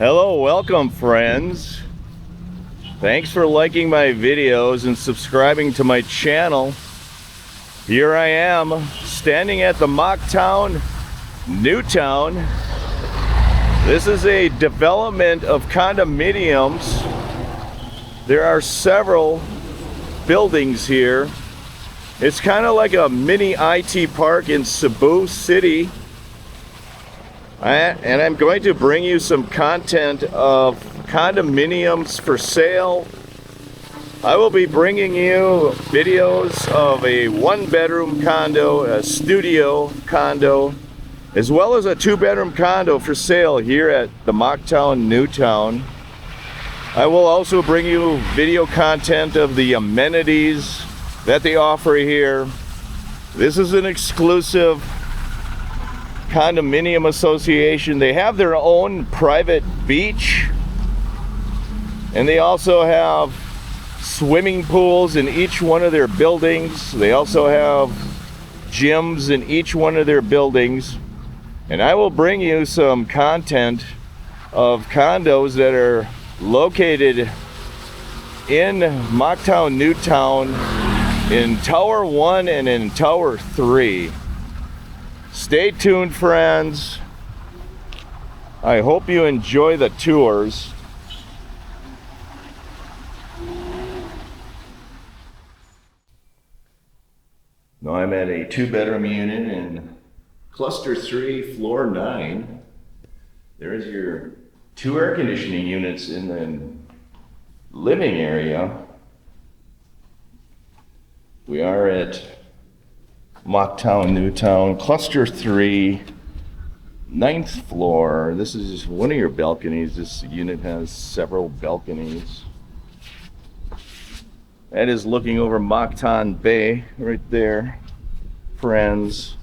Hello, welcome friends. Thanks for liking my videos and subscribing to my channel. Here I am, standing at the Mactan Newtown. This is a development of condominiums. There are several buildings here. It's kind of like a mini IT park in Cebu City. And I'm going to bring you some content of condominiums for sale. I will be bringing you videos of a one-bedroom condo, a studio condo, as well as a two-bedroom condo for sale here at the Mactan Newtown. I will also bring you video content of the amenities that they offer here. This is an exclusive condominium association. They have their own private beach, and they also have swimming pools in each one of their buildings. They also have gyms in each one of their buildings. And I will bring you some content of condos that are located in Mactan Newtown, in Tower 1 and in Tower 3. Stay tuned, friends. I hope you enjoy the tours. Now I'm at a two-bedroom unit in Cluster 3, Floor 9. There's your two air conditioning units in the living area. We are at Mactan Newtown, Cluster 3, 9th floor. This is just one of your balconies. This unit has several balconies. That is looking over Mactan Bay right there, friends.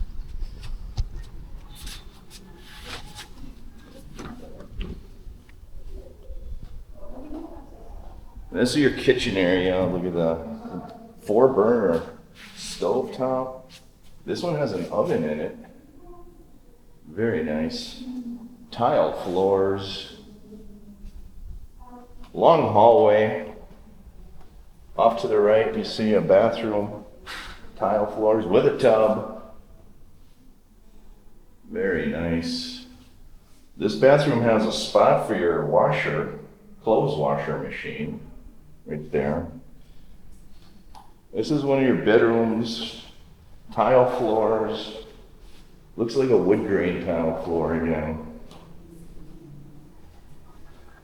This is your kitchen area. Look at the 4-burner stovetop. This one has an oven in it. Very nice. Tile floors. Long hallway. Off to the right you see a bathroom. Tile floors with a tub. Very nice. This bathroom has a spot for your washer, clothes washer machine right there. This is one of your bedrooms. Tile floors. Looks like a wood grain tile floor again.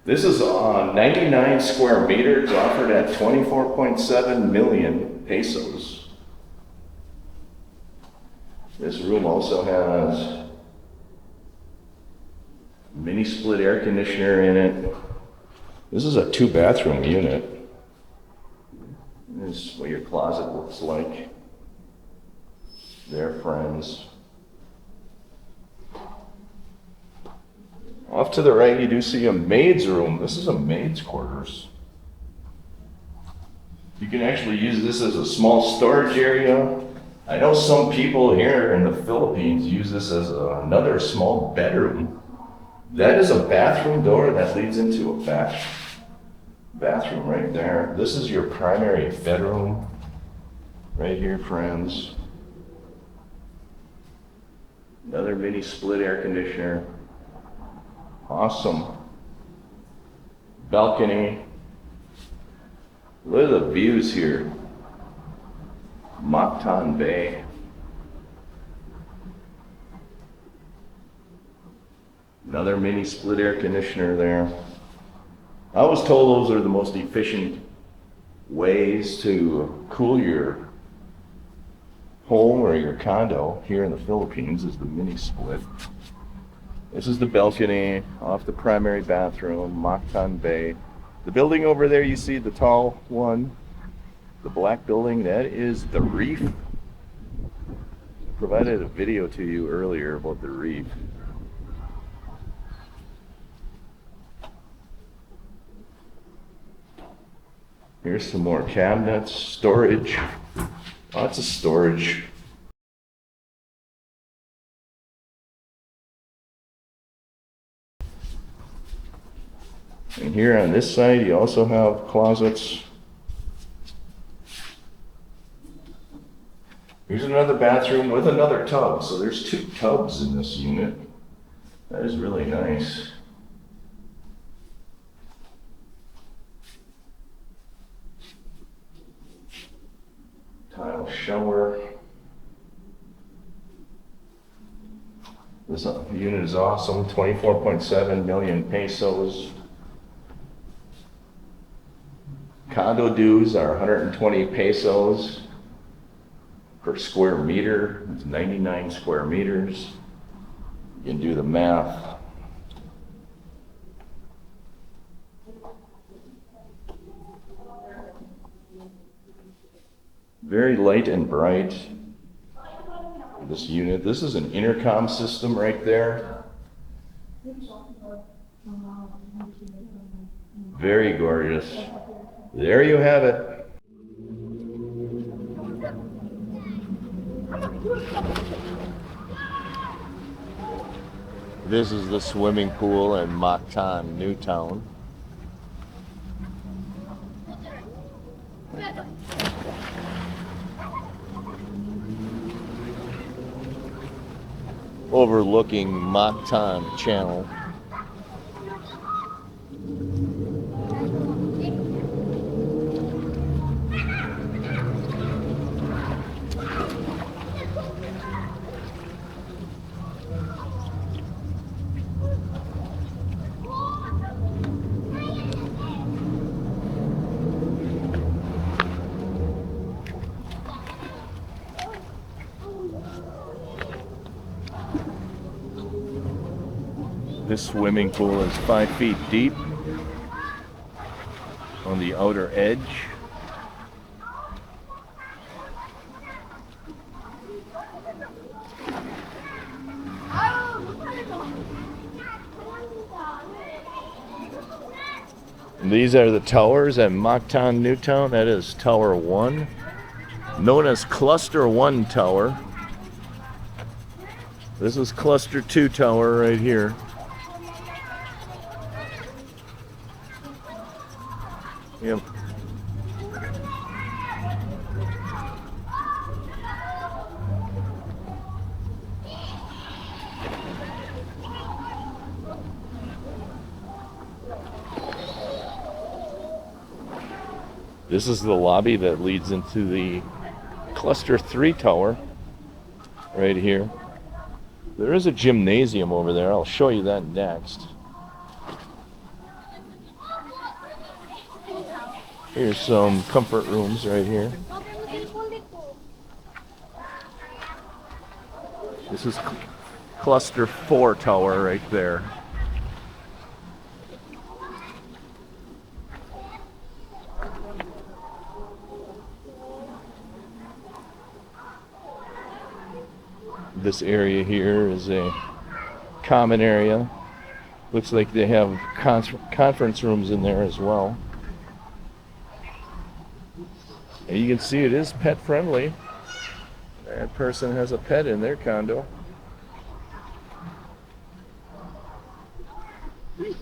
This is 99 square meters, offered at 24.7 million pesos. This room also has mini split air conditioner in it. This is a 2-bathroom unit. This is what your closet looks like. There, friends. Off to the right, you do see a maid's room. This is a maid's quarters. You can actually use this as a small storage area. I know some people here in the Philippines use this as another small bedroom. That is a bathroom door that leads into a bathroom right there. This is your primary bedroom right here, friends. Another mini split air conditioner. Awesome. Balcony. Look at the views here. Mactan Bay. Another mini split air conditioner there. I was told those are the most efficient ways to cool your home or your condo here in the Philippines, is the mini split. This is the balcony off the primary bathroom, Mactan Bay. The building over there, you see the tall one, the black building, that is the reef. Provided a video to you earlier about the reef. Here's some more cabinets, storage, lots of storage. And here on this side, you also have closets. Here's another bathroom with another tub. So there's 2 tubs in this unit. That is really nice. Tile shower. This unit is awesome. 24.7 million pesos. Condo dues are 120 pesos per square meter. It's 99 square meters. You can do the math. Very light and bright. This unit. This is an intercom system right there. Very gorgeous. There you have it. This is the swimming pool in Mactan Newtown. Overlooking Mactan Channel. This swimming pool is 5 feet deep on the outer edge. And these are the towers at Mactan Newtown. That is Tower 1, known as Cluster 1 Tower. This is Cluster 2 Tower right here. Yep. This is the lobby that leads into the Cluster 3 Tower right here. There is a gymnasium over there. I'll show you that next. Here's some comfort rooms right here. This is Cluster 4 Tower right there. This area here is a common area. Looks like they have conference rooms in there as well. And you can see it is pet friendly. That person has a pet in their condo. They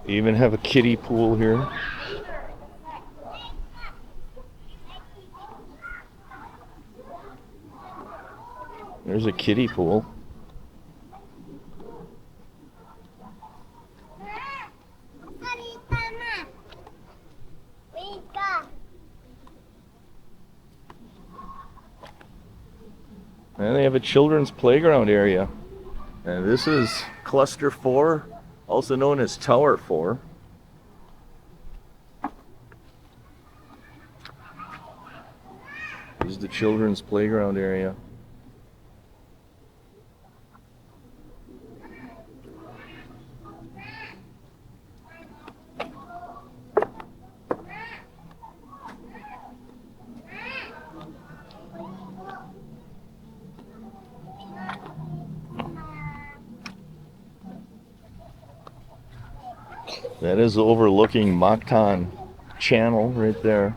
even have a kiddie pool here. There's a kiddie pool. And they have a children's playground area. And this is Cluster 4, also known as Tower 4. This is the children's playground area. That is overlooking Mactan Channel right there.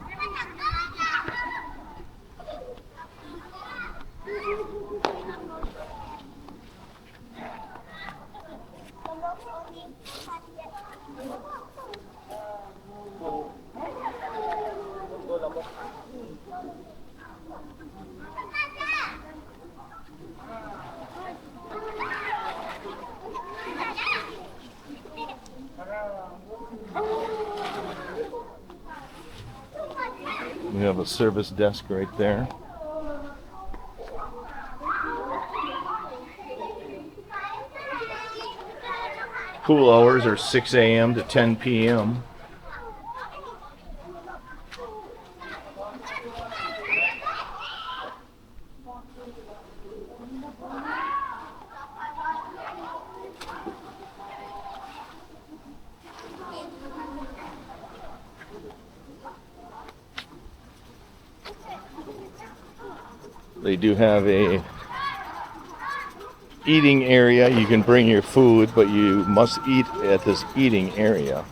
have a service desk right there. Pool hours are 6 a.m. to 10 p.m. They do have a eating area. You can bring your food, but you must eat at this eating area.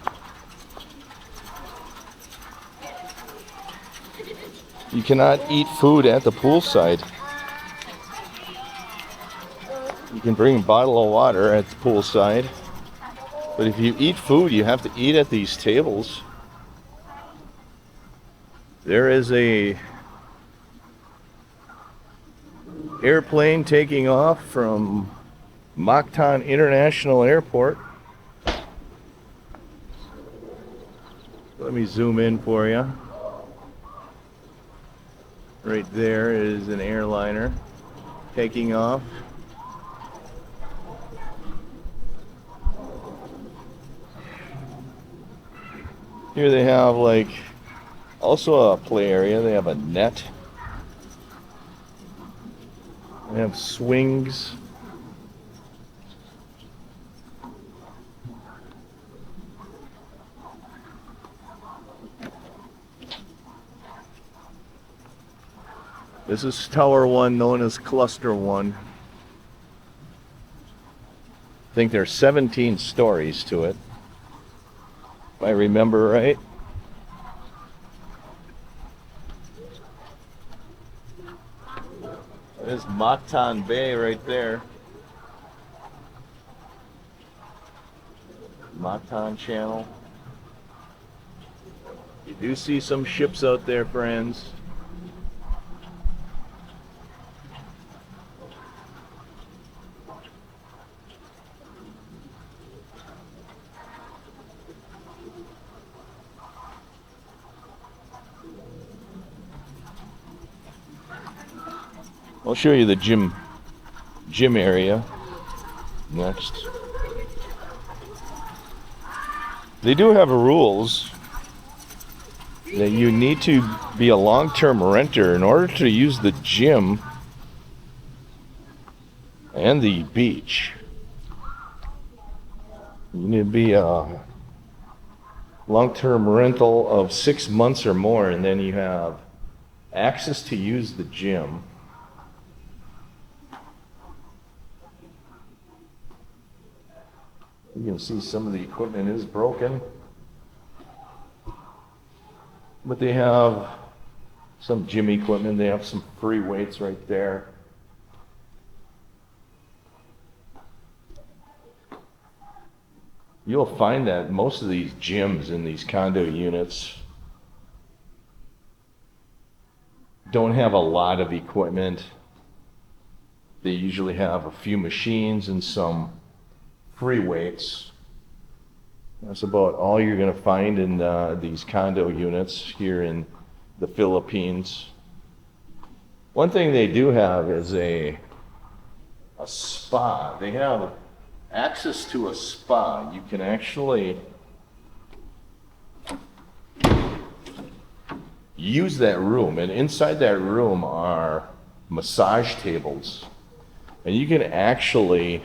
You cannot eat food at the poolside. You can bring a bottle of water at the poolside, but if you eat food, you have to eat at these tables. There is a airplane taking off from Mactan International Airport. Let me zoom in for you. Right there is an airliner taking off. Here they have like also a play area. They have a net. They have swings. This is Tower 1, known as Cluster 1. I think there's 17 stories to it, if I remember right. There's Mactan Bay right there. Mactan Channel. You do see some ships out there, friends. I'll show you the gym area next. They do have rules that you need to be a long-term renter in order to use the gym and the beach. You need to be a long-term rental of 6 months or more, and then you have access to use the gym. You can see some of the equipment is broken, but they have some gym equipment. They have some free weights right there. You'll find that most of these gyms in these condo units don't have a lot of equipment. They usually have a few machines and some free weights. That's about all you're going to find in these condo units here in the Philippines. One thing they do have is a spa. They have access to a spa. You can actually use that room, and inside that room are massage tables, and you can actually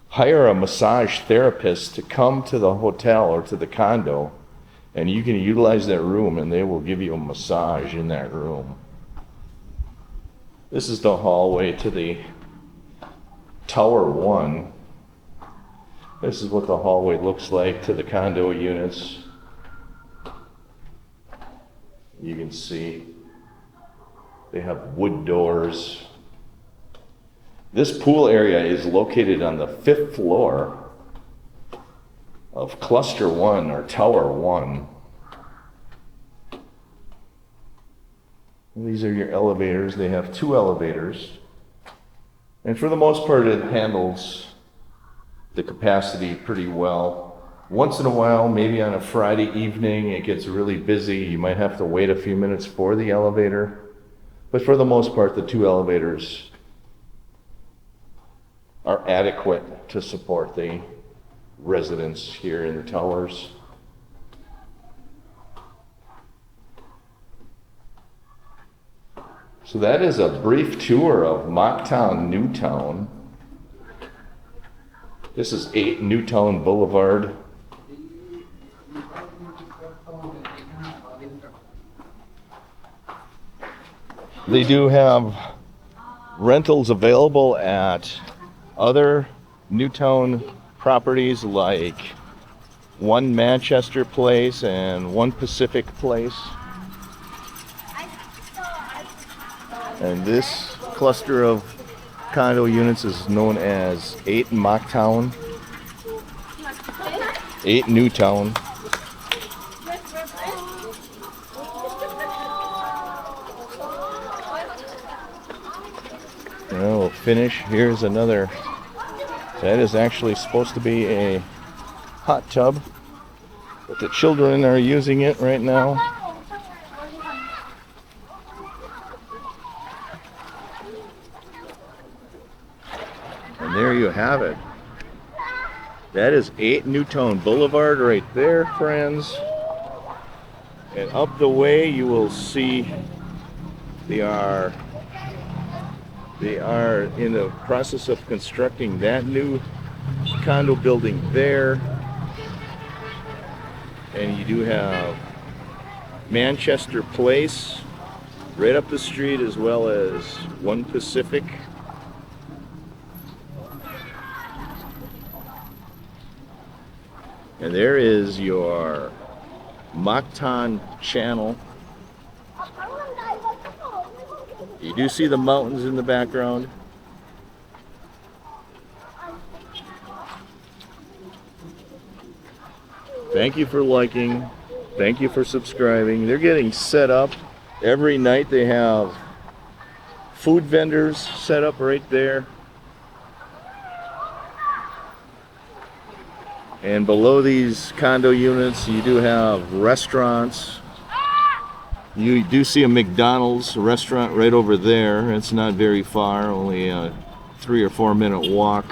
hire a massage therapist to come to the hotel or to the condo, and you can utilize that room and they will give you a massage in that room. This is the hallway to the Tower 1. This is what the hallway looks like to the condo units. You can see they have wood doors. This pool area is located on the 5th floor of Cluster 1 or Tower 1. And these are your elevators. They have 2 elevators. And for the most part, it handles the capacity pretty well. Once in a while, maybe on a Friday evening, it gets really busy. You might have to wait a few minutes for the elevator. But for the most part, the 2 elevators are adequate to support the residents here in the towers. So that is a brief tour of Mactan Newtown. This is 8 Newtown Boulevard. They do have rentals available at other Newtown properties like One Manchester Place and One Pacific Place. And this cluster of condo units is known as 8 Mactan, 8 Newtown. And then we'll finish. Here's another. That is actually supposed to be a hot tub, but the children are using it right now. And there you have it. That is 8 Newtown Boulevard right there, friends. And up the way you will see they are in the process of constructing that new condo building there. And you do have Manchester Place right up the street, as well as One Pacific. And there is your Mactan channel. You do see the mountains in the background. Thank you for liking. Thank you for subscribing. They're getting set up. Every night they have food vendors set up right there. And below these condo units, you do have restaurants. You do see a McDonald's restaurant right over there. It's not very far, only a 3 or 4 minute walk.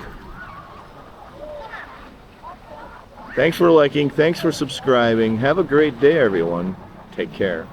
Thanks for liking. Thanks for subscribing. Have a great day, everyone. Take care.